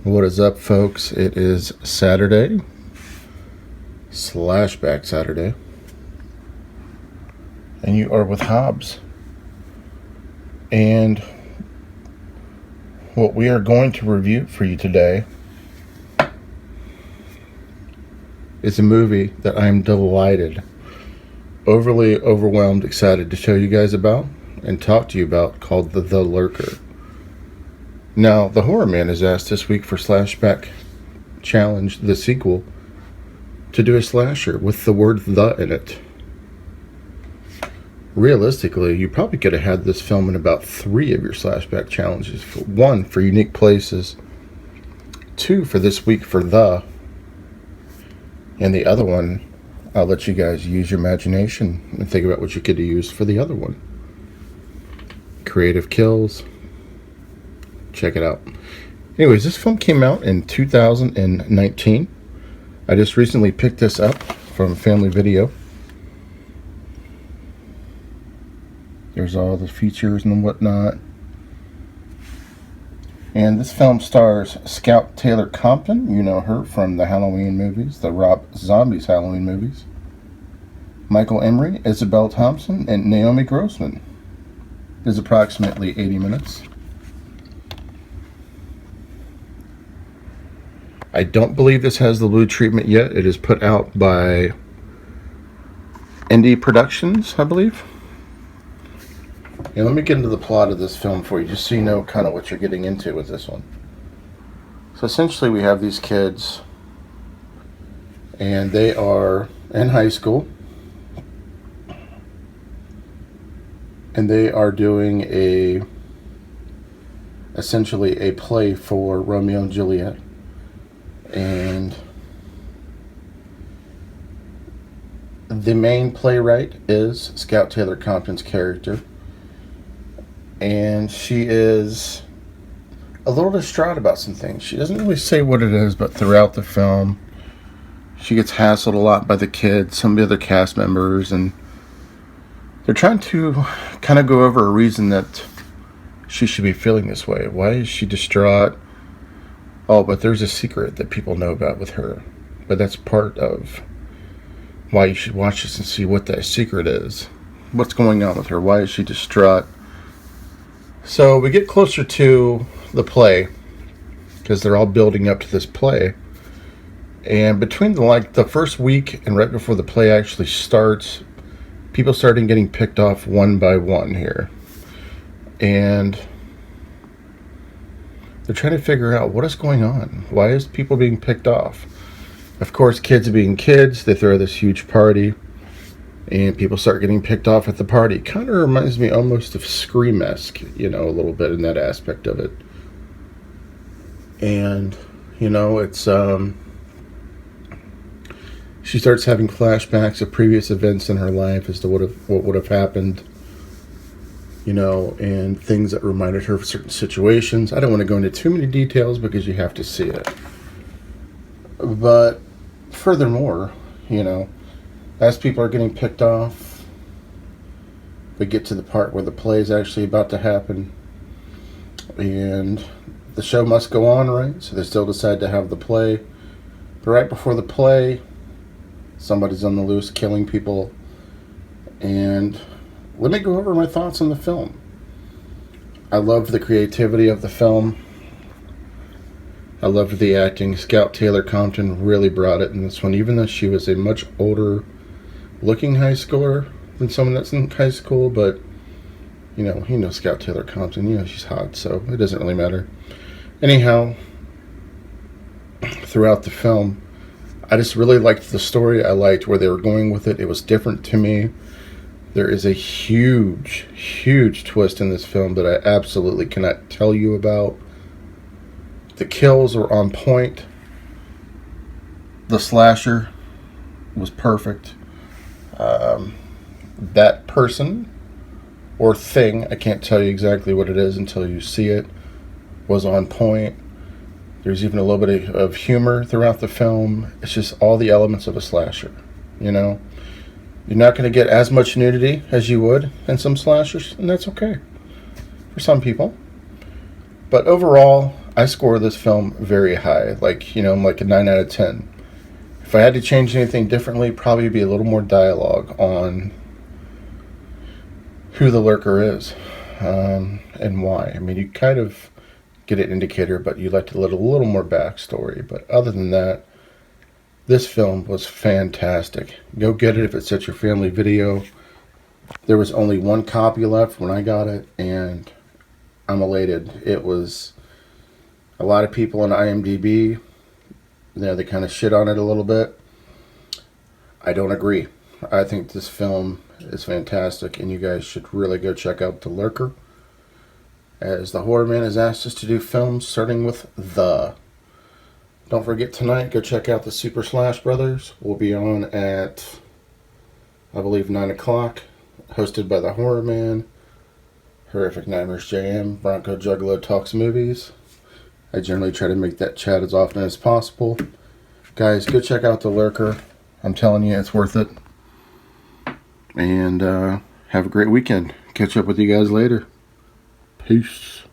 What is up, folks? It is Saturday, Slashback Saturday, and you are with Hobbs. And what we are going to review for you today is a movie that I'm delighted, overly overwhelmed, excited to show you guys about and talk to you about, called TheLurker. Now, The Horror Man is asked this week for SlashbackChallenge, the sequel, to do a slasher with the word "the" in it. Realistically, you probably could have had this film in about 3 of your Slashback challenges. 1, for unique places. 2, for this week for "the." And the other one, I'll let you guys use your imagination and think about what you could use for the other one. Creative kills. Check it out. Anyways, this film came out in 2019. I just recently picked this up from Family Video. There's all the features and whatnot. And this film stars Scout Taylor Compton. You know her from the Halloween movies, the Rob Zombie's Halloween movies. Michael Emery, Isabel Thompson, and Naomi Grossman. It is approximately 80 minutes. I don't believe this has the blue treatment yet. It is put out by Indie Productions, I believe. And let me get into the plot of this film for you, just so you know kind of what you're getting into with this one. So essentially we have these kids, and they are in high school, and they are doing essentially a play for Romeo and Juliet. And the main playwright is Scout Taylor Compton's character, and she is a little distraught about some things. She doesn't really say what it is, but throughout the film she gets hassled a lot by the kids, some of the other cast members, and they're trying to kind of go over a reason that she should be feeling this way. Why is she distraught? Oh, but there's a secret that people know about with her. But that's part of why you should watch this and see what that secret is. What's going on with her? Why is she distraught? So we get closer to the play, because they're all building up to this play. And between the first week and right before the play actually starts, people started getting picked off one by one here. And they're trying to figure out what is going on. Why is people being picked off? Of course, kids being kids, they throw this huge party, and people start getting picked off at the party. Kind of reminds me almost of Scream-esque, a little bit in that aspect of it. And, it's, she starts having flashbacks of previous events in her life as to what would have happened, and things that reminded her of certain situations. I don't want to go into too many details because you have to see it. But furthermore, as people are getting picked off, we get to the part where the play is actually about to happen. And the show must go on, right? So they still decide to have the play. But right before the play, somebody's on the loose killing people. And let me go over my thoughts on the film. I loved the creativity of the film. I loved the acting. Scout Taylor Compton really brought it in this one, even though she was a much older looking high schooler than someone that's in high school. But, Scout Taylor Compton, she's hot, so it doesn't really matter. Anyhow, throughout the film, I just really liked the story. I liked where they were going with it. It was different to me. There is a huge, huge twist in this film that I absolutely cannot tell you about. The kills were on point. The slasher was perfect. That person or thing, I can't tell you exactly what it is until you see it, was on point. There's even a little bit of humor throughout the film. It's just all the elements of a slasher, You're not going to get as much nudity as you would in some slashers, and that's okay for some people. But overall, I score this film very high, like, you know, like a 9 out of 10. If I had to change anything differently, probably be a little more dialogue on who the lurker is, and why. I mean, you kind of get an indicator, but you like to let a little more backstory. But other than that, this film was fantastic. Go get it if it's at your family video. There was only one copy left when I got it, and I'm elated. It was a lot of people on IMDb. You know, they kind of shit on it a little bit. I don't agree. I think this film is fantastic, and you guys should really go check out TheLurker, as the Horror Man has asked us to do films starting with The. Don't forget tonight, go check out the Super Slash Brothers. We'll be on at, I believe, 9 o'clock, hosted by the Horror Man, Horrific Nightmares JM, Bronco Juggalo Talks Movies. I generally try to make that chat as often as possible. Guys, go check out TheLurker. I'm telling you, it's worth it. And have a great weekend. Catch up with you guys later. Peace.